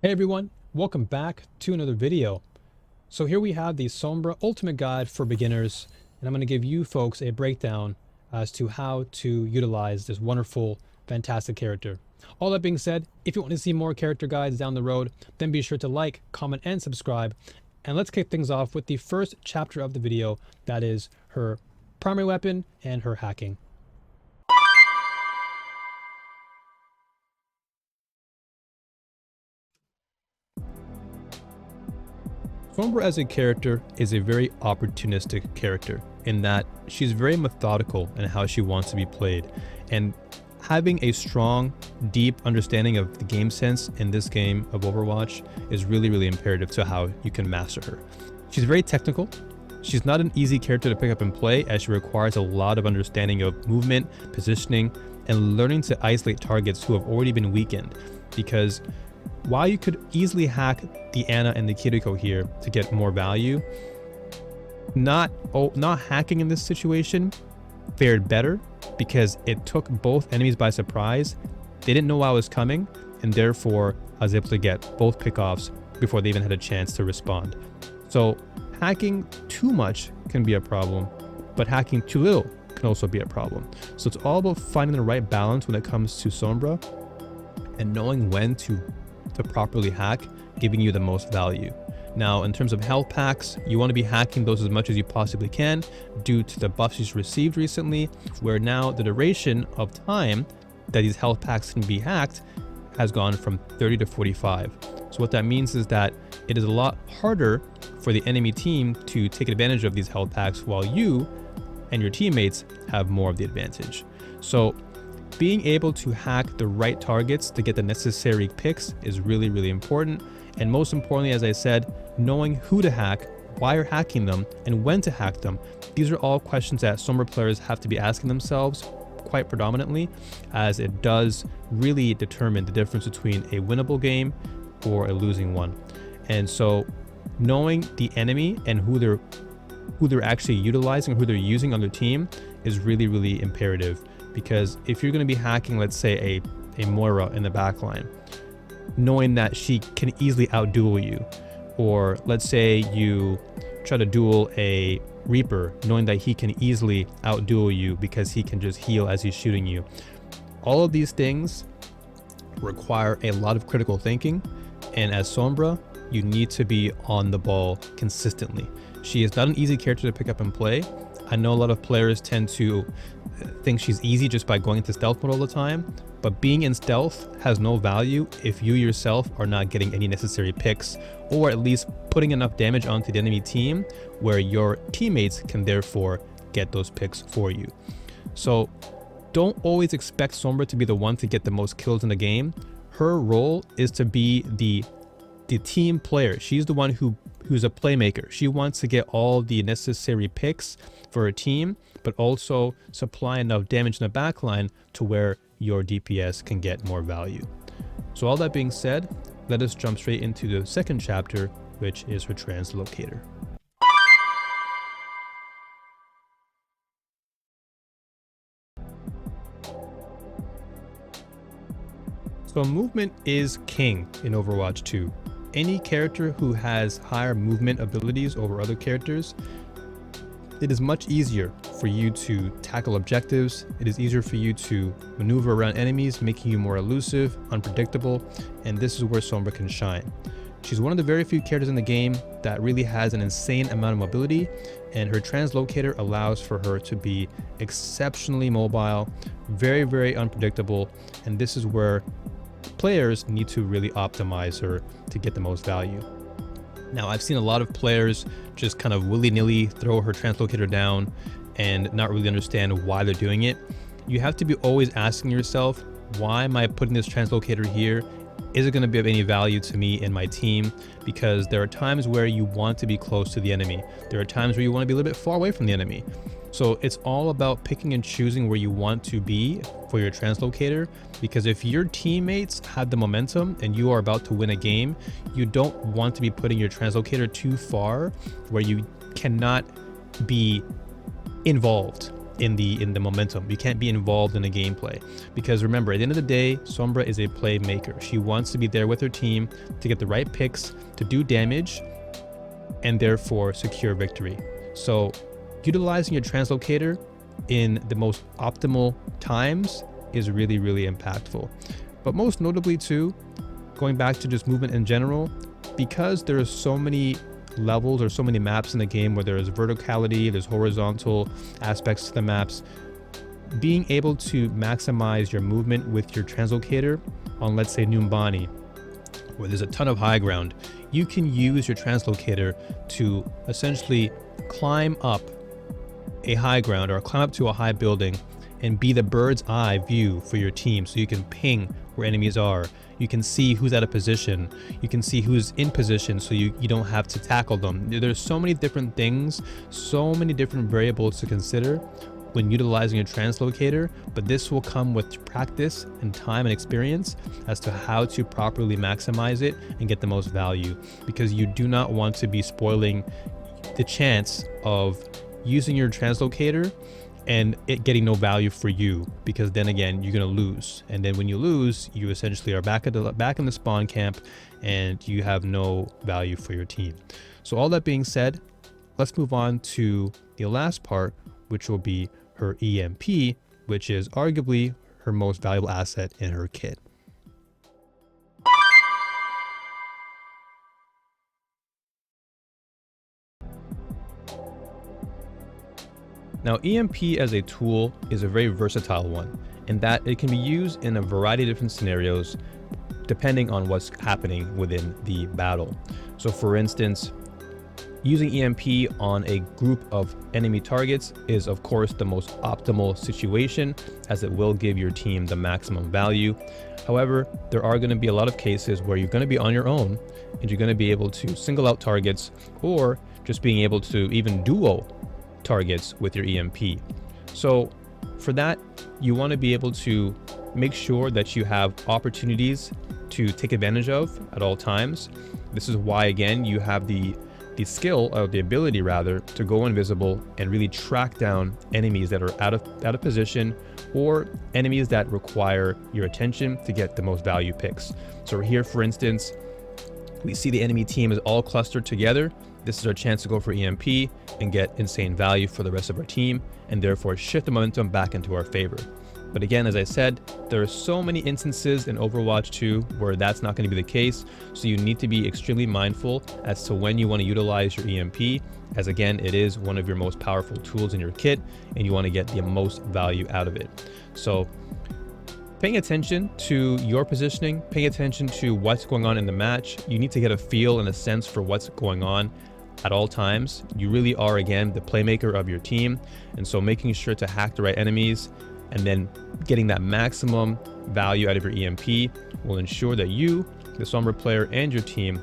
Hey everyone, welcome back to another video. So here we have the Sombra Ultimate Guide for Beginners, and I'm going to give you folks a breakdown as to how to utilize this wonderful, fantastic character. All that being said, if you want to see more character guides down the road, then be sure to like, comment, and subscribe. And let's kick things off with the first chapter of the video, that is her primary weapon and her hacking. Sombra as a character is a very opportunistic character in that she's very methodical in how she wants to be played, and having a strong, deep understanding of the game sense in this game of Overwatch is really imperative to how you can master her. She's very technical. She's not an easy character to pick up and play, as she requires a lot of understanding of movement, positioning, and learning to isolate targets who have already been weakened, because while you could easily hack the Ana and the Kiriko here to get more value, not hacking in this situation fared better because it took both enemies by surprise. They didn't know I was coming, and therefore I was able to get both pickoffs before they even had a chance to respond. So hacking too much can be a problem, but hacking too little can also be a problem. So it's all about finding the right balance when it comes to Sombra and knowing when to properly hack, giving you the most value. Now, in terms of health packs, you want to be hacking those as much as you possibly can due to the buffs she's received recently, where now the duration of time that these health packs can be hacked has gone from 30 to 45. So what that means is that it is a lot harder for the enemy team to take advantage of these health packs, while you and your teammates have more of the advantage. So being able to hack the right targets to get the necessary picks is really important. And most importantly, as I said, knowing who to hack, why you're hacking them, and when to hack them. These are all questions that Sombra players have to be asking themselves quite predominantly, as it does really determine the difference between a winnable game or a losing one. And so knowing the enemy and who they're actually utilizing, who they're using on their team is really imperative. Because if you're going to be hacking, let's say a Moira in the backline, knowing that she can easily outduel you, or let's say you try to duel a Reaper, knowing that he can easily outduel you because he can just heal as he's shooting you. All of these things require a lot of critical thinking, and as Sombra, you need to be on the ball consistently. She is not an easy character to pick up and play. I know a lot of players tend to think she's easy just by going into stealth mode all the time, but being in stealth has no value if you yourself are not getting any necessary picks, or at least putting enough damage onto the enemy team where your teammates can therefore get those picks for you. So don't always expect Sombra to be the one to get the most kills in the game. Her role is to be the team player. She's the one who's a playmaker. She wants to get all the necessary picks for her team, but also supply enough damage in the backline to where your DPS can get more value. So all that being said, let us jump straight into the second chapter, which is her translocator. So movement is king in Overwatch 2. Any character who has higher movement abilities over other characters, it is much easier for you to tackle objectives. It is easier for you to maneuver around enemies, making you more elusive, unpredictable, and this is where Sombra can shine. She's one of the very few characters in the game that really has an insane amount of mobility, and her translocator allows for her to be exceptionally mobile, very unpredictable, and this is where players need to really optimize her to get the most value. Now, I've seen a lot of players just kind of willy-nilly throw her translocator down and not really understand why they're doing it. You have to be always asking yourself, why am I putting this translocator here? Is it going to be of any value to me and my team? Because there are times where you want to be close to the enemy. There are times where you want to be a little bit far away from the enemy. So it's all about picking and choosing where you want to be for your translocator, because if your teammates have the momentum and you are about to win a game, you don't want to be putting your translocator too far where you cannot be involved in the momentum. You can't be involved in the gameplay, because remember, at the end of the day, Sombra is a playmaker. She wants to be there with her team to get the right picks, to do damage, and therefore secure victory. So utilizing your translocator in the most optimal times is really, really impactful. But most notably too, going back to just movement in general, because there are so many levels or so many maps in the game where there's verticality, there's horizontal aspects to the maps, being able to maximize your movement with your translocator on, let's say, Numbani, where there's a ton of high ground, you can use your translocator to essentially climb up a high ground or climb up to a high building and be the bird's eye view for your team, so you can ping where enemies are. You can see who's out of position. You can see who's in position, so you don't have to tackle them. There's so many different things, so many different variables to consider when utilizing a translocator, but this will come with practice and time and experience as to how to properly maximize it and get the most value, because you do not want to be spoiling the chance of using your translocator and it getting no value for you, because then again, you're going to lose. And then when you lose, you essentially are back in the spawn camp and you have no value for your team. So all that being said, let's move on to the last part, which will be her EMP, which is arguably her most valuable asset in her kit. Now, EMP as a tool is a very versatile one in that it can be used in a variety of different scenarios depending on what's happening within the battle. So for instance, using EMP on a group of enemy targets is of course the most optimal situation, as it will give your team the maximum value. However, there are going to be a lot of cases where you're going to be on your own and you're going to be able to single out targets, or just being able to even duo targets with your EMP. So for that, you want to be able to make sure that you have opportunities to take advantage of at all times. This is why, again, you have the skill, or the ability rather, to go invisible and really track down enemies that are out of position, or enemies that require your attention to get the most value picks. So here, for instance, we see the enemy team is all clustered together. This is our chance to go for EMP and get insane value for the rest of our team, and therefore shift the momentum back into our favor. But again, as I said, there are so many instances in Overwatch 2 where that's not going to be the case, so you need to be extremely mindful as to when you want to utilize your EMP, as again, it is one of your most powerful tools in your kit, and you want to get the most value out of it. So paying attention to your positioning, paying attention to what's going on in the match, you need to get a feel and a sense for what's going on at all times. You really are, again, the playmaker of your team, and so making sure to hack the right enemies and then getting that maximum value out of your EMP will ensure that you, the Sombra player, and your team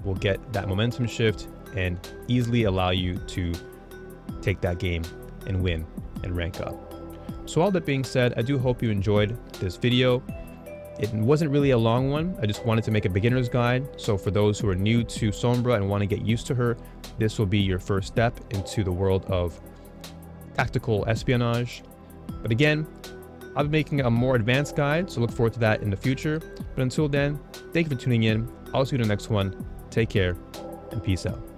will get that momentum shift and easily allow you to take that game and win and rank up. So all that being said, I do hope you enjoyed this video. It wasn't really a long one. I just wanted to make a beginner's guide. So for those who are new to Sombra and want to get used to her, this will be your first step into the world of tactical espionage. But again, I'll be making a more advanced guide, so look forward to that in the future. But until then, thank you for tuning in. I'll see you in the next one. Take care and peace out.